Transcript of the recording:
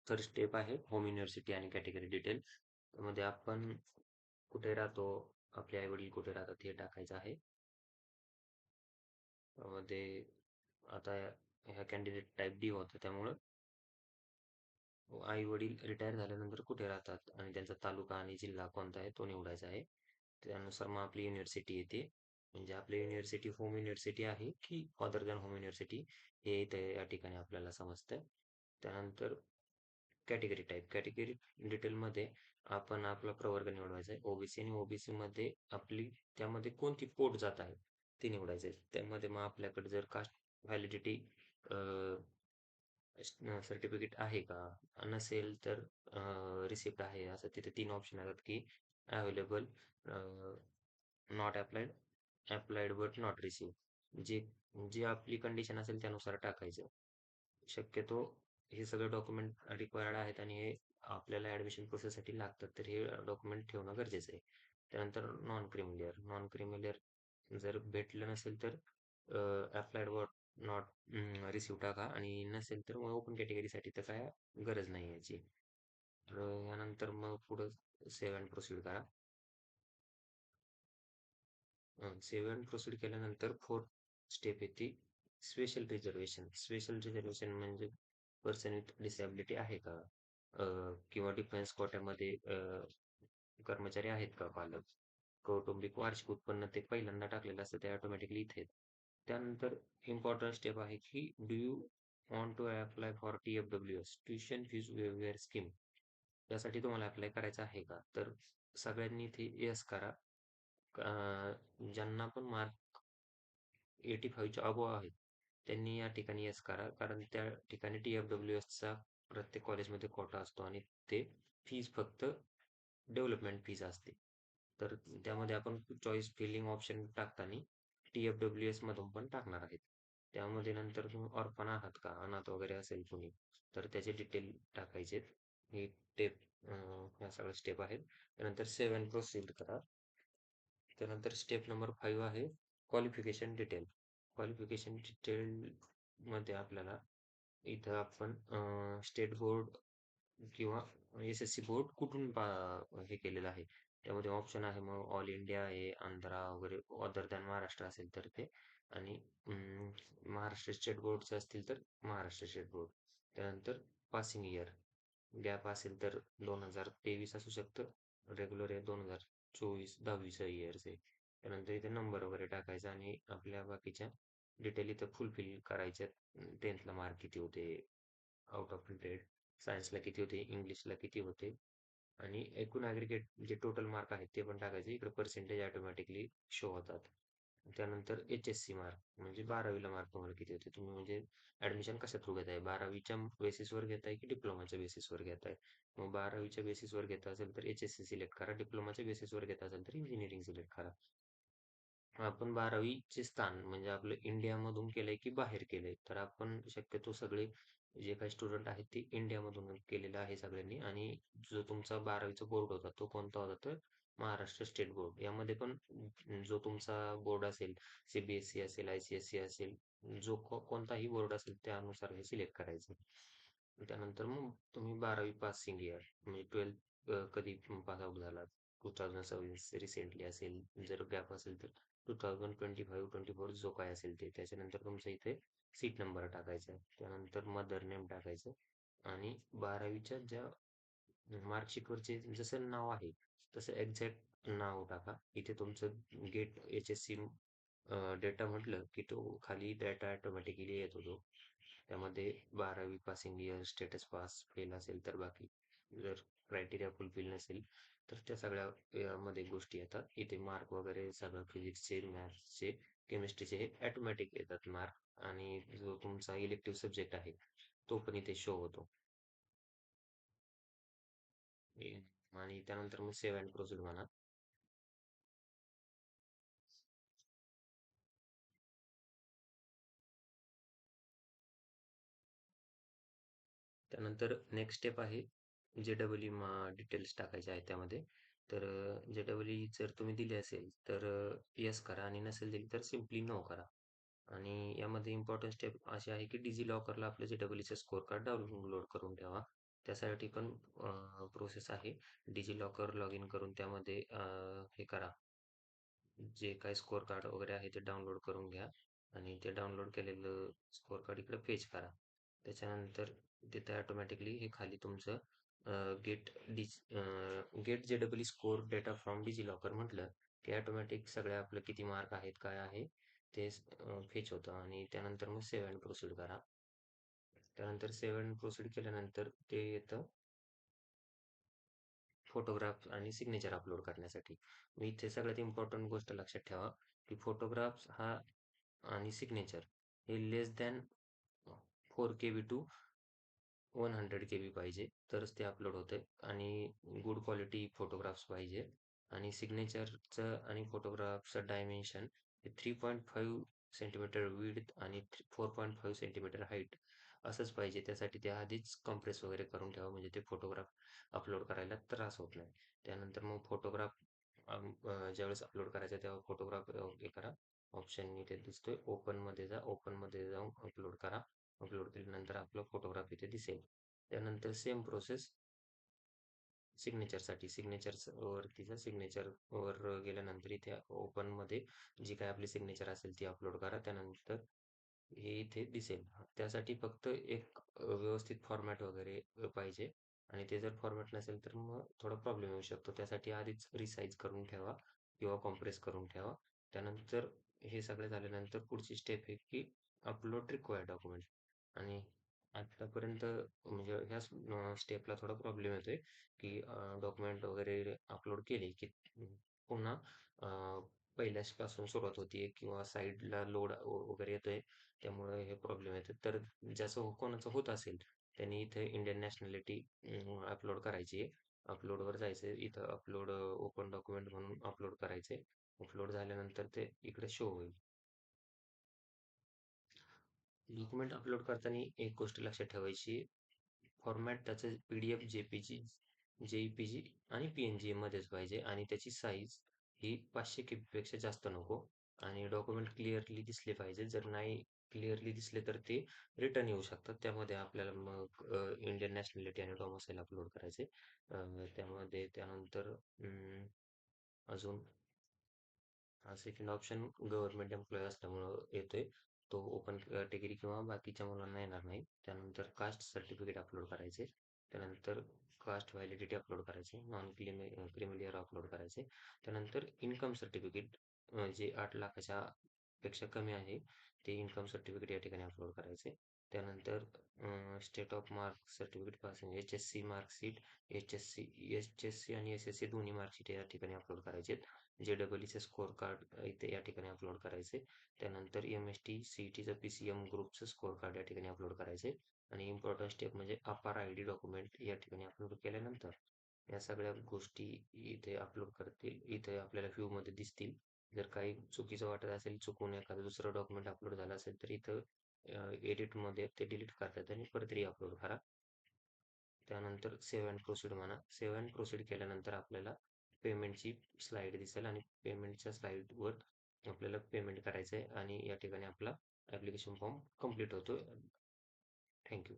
तर स्टेप आहे home university आणि कॅटेगरी डिटेल. त्यामध्ये आपण कुठे राहतो, आपले आई-वडील कुठे राहतात हे टाकायचं आहे. त्यामध्ये आता ह्या कॅन्डिडेट टाईप डी होतं, त्यामुळं आई-वडील रिटायर झाल्यानंतर कुठे राहतात आणि त्यांचा तालुका आणि जिल्हा कोणता आहे तो निवडायचा आहे. त्यानुसार मग आपली युनिव्हर्सिटी येते. म्हणजे आपली युनिव्हर्सिटी होम युनिव्हर्सिटी आहे की अदर दॅन होम युनिव्हर्सिटी हे इथे या ठिकाणी आपल्याला समजतं. त्यानंतर कॅटेगरी टाईप, कॅटेगरी डिटेलमध्ये आपण आपला प्रवर्ग निवडायचा आहे. ओबीसी आणि ओबीसीमध्ये आपली त्यामध्ये कोणती पोट जात आहे ते निवडायचं आहे. त्यामध्ये मग आपल्याकडे जर कास्ट व्हॅलिडिटी सर्टिफिकेट आहे का? नसेल तर रिसिप्ट आहे. असं तिथे 3 ऑप्शन येतात की available, not applied, applied but not receive. जे जी आपली कंडिशन असेल त्यानुसार टाकायचं. शक्यतो हे सगळे डॉक्युमेंट रिक्वायर्ड आहेत आणि हे आपल्याला ॲडमिशन प्रोसेससाठी लागतात. तर हे डॉक्युमेंट ठेवणं गरजेचं आहे. त्यानंतर नॉन क्रिमिलियर. नॉन क्रिमिलियर जर भेटलं नसेल तर अप्लाइड बट नॉट रिसीव्ह टाका आणि नसेल तर मग ओपन कॅटेगरीसाठी तर काय गरज नाही याची. तर यानंतर मग पुढं सेव्ह अँड प्रोसीड करा. सेव्ह अँड प्रोसीड केल्यानंतर फोर्थ स्टेप येते स्पेशल रिझर्वेशन. स्पेशल रिझर्वेशन म्हणजे पर्सन विथ डिसॅबिलिटी आहे का? किंवा डिफेन्स कोट्यामध्ये कर्मचारी आहेत का पालक? कौटुंबिक वार्षिक उत्पन्न ते पहिल्यांदा टाकलेलं असतं ते ऑटोमॅटिकली इथे आहेत. त्यानंतर इम्पॉर्टंट स्टेप आहे की do you want to apply for TFWS tuition fees waiver scheme. यासाठी तुम्हाला अप्लाय करायचं आहे का? तर सगळ्यांनी इथे येस करा. ज्यांना पण मार्क 85च्या अबोव्ह आहेत, त्यांनी या ठिकाणी येस करा. कारण त्या ठिकाणी TFWSचा प्रत्येक कॉलेजमध्ये कोटा असतो आणि ते फीज फक्त डेव्हलपमेंट फीज असते. तर त्यामध्ये आपण चॉईस फिलिंग ऑप्शन टाकताना TFWS मधून पण टाकणार आहेत. त्यामध्ये नंतर तुम्ही ऑर्फन आहात का? अनाथ वगैरे असेल कुणी, तर त्याचे डिटेल टाकायचे. हे टेप ह्या सगळ्या स्टेप आहेत. त्यानंतर सेव्ह अँड प्रोसीड करा. त्यानंतर स्टेप नंबर 5 आहे क्वालिफिकेशन डिटेल. क्वालिफिकेशन डिटेलमध्ये आपल्याला इथं आपण स्टेट बोर्ड किंवा एस-एस-सी बोर्ड कुठून हे केलेलं आहे. त्यामध्ये ऑप्शन आहे मग ऑल इंडिया आहे, आंध्रा वगैरे अदर दॅन महाराष्ट्र असेल तर ते आणि महाराष्ट्र स्टेट बोर्डचे असतील तर महाराष्ट्र स्टेट बोर्ड. त्यानंतर पासिंग इयर गॅप असेल तर 2023 असू शकतं. रेग्युलर आहे 2024 10वीचं इयर्स आहे. त्यानंतर इथे नंबर वगैरे टाकायचा आणि आपल्या बाकीच्या डिटेल इथं फुलफिल करायच्यात. 10th मार्क किती होते आउट ऑफ 100, सायन्सला किती होते, इंग्लिशला किती होते आणि एकूण ॲग्रीगेट जे टोटल मार्क आहेत ते पण टाकायचे. इकडे पर्सेंटेज ऑटोमॅटिकली शो होतात. त्यानंतर HSC मार्क म्हणजे 12वीला मार्क तुम्हाला किती होते. तुम्ही म्हणजे ॲडमिशन कशा थ्रू घेताय? 12वीच्या बेसिसवर घेताय की डिप्लोमाच्या बेसिसवर घेताय? मग 12वीच्या बेसिसवर घेत असेल तर HSC सिलेक्ट करा. डिप्लोमाच्या बेसिसवर घेत असेल तर इंजिनिअरिंग सिलेक्ट करा. आपण 12वीचे स्थान म्हणजे आपलं इंडियामधून केलंय की बाहेर केलंय? तर आपण शक्यतो सगळे जे काही स्टुडंट आहेत ते इंडियामधून केलेलं आहे सगळ्यांनी आणि जो तुमचा 12वीचा बोर्ड होता तो कोणता होता तर महाराष्ट्र स्टेट बोर्ड. यामध्ये पण जो तुमचा बोर्ड असेल, CBSE असेल, ICSE असेल, जो कोणताही बोर्ड असेल त्यानुसार हे सिलेक्ट करायचं. त्यानंतर मग तुम्ही 12वी पासिंग इयर म्हणजे 12th कधी पास आउट झालात. 2026 रिसेंटली असेल, जर गॅप असेल तर 2025-24 जो काय असेल ते. त्याच्यानंतर तुमचं इथे सीट नंबर टाकायचा आहे. त्यानंतर मदर नेम टाकायचं आणि 12वीच्या ज्या मार्कशीटवरचे जसं नाव आहे तसं एक्झॅक्ट नाव टाका. इथे तुमचं गेट HSC डेटा म्हटलं की तो खाली डेटा ऑटोमॅटिकली येतो तो. त्यामध्ये 12वी passing year, status pass, fail असेल तर बाकी. जर क्रायटेरिया फुलफिल नसेल तर त्या सगळ्या यामध्ये गोष्टी येतात. इथे मार्क वगैरे सगळं फिजिक्सचे, मॅथ्सचे, केमिस्ट्रीचे हे ऑटोमॅटिक येतात मार्क आणि जो तुमचा इलेक्टिव्ह सब्जेक्ट आहे तो पण इथे शो होतो. आणि त्यानंतर मग सेव्ह अँड प्रोसीड म्हणा. त्यानंतर नेक्स्ट स्टेप आहे JEE डिटेल्स टाकायचे आहेत त्यामध्ये. तर JEE जर तुम्ही दिली असेल तर येस करा आणि नसेल दिली तर सिम्पली नो करा. आणि यामध्ये इम्पॉर्टंट स्टेप अशी आहे की डिजी लॉकरला आपलं JEEचं स्कोअर कार्ड डाउनलोड करून ठेवा. त्यासाठी पण प्रोसेस आहे. डिजिलॉकर लॉग इन करून त्यामध्ये हे करा, जे काही स्कोअर कार्ड वगैरे आहे ते डाउनलोड करून घ्या आणि ते डाउनलोड केलेलं स्कोअर कार्ड इकडे फेच करा. त्याच्यानंतर तिथं ऑटोमॅटिकली हे खाली तुमचं get JEE score data from DigiLocker म्हटलं की ऑटोमॅटिक सगळे आपलं किती मार्क आहेत काय आहे ते फेच होतं आणि त्यानंतर मग सेव्ह अँड प्रोसीड करा. त्यानंतर सेव्ह अँड प्रोसीड केल्यानंतर ते येतं फोटोग्राफ आणि सिग्नेचर अपलोड करण्यासाठी. मी इथे सगळ्यात इम्पॉर्टंट गोष्ट लक्षात ठेवा, की फोटोग्राफ्स हा आणि सिग्नेचर हे लेस दॅन 4 KB टू 100 KB पाहिजे तरच ते अपलोड होते आणि गुड क्वालिटी फोटोग्राफ्स पाहिजे आणि सिग्नेचरचं आणि फोटोग्राफचं डायमेन्शन हे 3.5 सेंटीमीटर विड्थ आणि 4.5 सेंटीमीटर हाईट असंच पाहिजे. त्यासाठी ते आधीच कम्प्रेस वगैरे करून ठेवा म्हणजे ते फोटोग्राफ अपलोड करायला त्रास होत नाही. त्यानंतर मग फोटोग्राफ ज्यावेळेस अपलोड करायचा तेव्हा फोटोग्राफ हे करा, ऑप्शन इथे दिसतोय ओपनमध्ये जा, ओपनमध्ये जाऊन अपलोड करा. अपलोड केल्यानंतर आपला फोटोग्राफ इथे दिसेल. त्यानंतर सेम प्रोसेस सिग्नेचरसाठी वरती जा, सिग्नेचरवर गेल्यानंतर इथे ओपनमध्ये जी काही आपली सिग्नेचर असेल ती अपलोड करा. त्यानंतर हे इथे दिसेल. त्यासाठी फक्त एक व्यवस्थित फॉर्मॅट वगैरे पाहिजे आणि ते जर फॉर्मॅट नसेल तर मग थोडा प्रॉब्लेम येऊ शकतो. त्यासाठी आधीच रिसाईज करून ठेवा किंवा कॉम्प्रेस करून ठेवा. त्यानंतर हे सगळं झाल्यानंतर पुढची स्टेप आहे की अपलोड रिक्वायर्ड डॉक्युमेंट आणि आत्तापर्यंत म्हणजे ह्या स्टेपला थोडा प्रॉब्लेम येतोय की डॉक्युमेंट वगैरे अपलोड केले की पुन्हा पहिल्यापासून सुरुवात होतीये किंवा साईडला लोड वगैरे येतोय त्यामुळे हे प्रॉब्लेम येतात. तर ज्याचं कोणाचं होत असेल त्यांनी इथे इंडियन नॅशनॅलिटी अपलोड करायची आहे. अपलोडवर जायचं इथं अपलोड ओपन डॉक्युमेंट म्हणून अपलोड करायचे. अपलोड झाल्यानंतर ते इकडे शो होईल. डॉक्युमेंट अपलोड करताना एक गोष्ट लक्षात ठेवायची, फॉर्मॅट त्याचं PDF, JPG आणि PNG मध्येच पाहिजे आणि त्याची साईज ही 500 KB पेक्षा जास्त नको आणि डॉक्युमेंट क्लिअरली दिसले पाहिजे. जर नाही क्लिअरली दिसले तर ते रिटर्न येऊ शकतात. त्यामध्ये आपल्याला मग इंडियन नॅशनॅलिटी आणि डॉमिसाईल अपलोड करायचे. त्यामध्ये त्यानंतर अजून हा सेकंड ऑप्शन गव्हर्नमेंट एम्प्लॉई असल्यामुळं येतोय. तो ओपन कॅटेगरी किंवा बाकीच्या मुलांना येणार नाही. त्यानंतर कास्ट सर्टिफिकेट अपलोड करायचे. त्यानंतर कास्ट व्हॅलिडिटी अपलोड करायचे. नॉन क्रिमिलियर अपलोड करायचे. त्यानंतर इन्कम सर्टिफिकेट जे 8 लाखाच्या पेक्षा कमी आहे ते इन्कम सर्टिफिकेट या ठिकाणी अपलोड करायचे. त्यानंतर state of mark certificate passing HSC marksheet, HSC आणि SSC दोन्ही मार्कशीट या ठिकाणी अपलोड करायचे. JEE स्कोअर कार्ड इथे या ठिकाणी अपलोड करायचे. त्यानंतर MST CETचं PCM ग्रुपचं स्कोअर कार्ड या ठिकाणी अपलोड करायचे आणि इम्पॉर्टंट स्टेप म्हणजे अपार ID डॉक्युमेंट या ठिकाणी अपलोड केल्यानंतर या सगळ्या गोष्टी इथे अपलोड करतील. इथे आपल्याला व्ह्यूमध्ये दिसतील. जर काही चुकीचं वाटत असेल, चुकून एखादं दुसरं डॉक्युमेंट अपलोड झालं असेल तर इथं एडिटमध्ये ते डिलीट करतात आणि परत अपलोड करा. त्यानंतर सेव्ह अँड प्रोसीड म्हणा. सेव्ह अँड प्रोसीड केल्यानंतर आपल्याला पेमेंटची स्लाईड दिसेल आणि पेमेंटच्या स्लाईडवर आपल्याला पेमेंट करायचं आहे आणि या ठिकाणी आपला ॲप्लिकेशन फॉर्म कंप्लीट होतो. Thank you.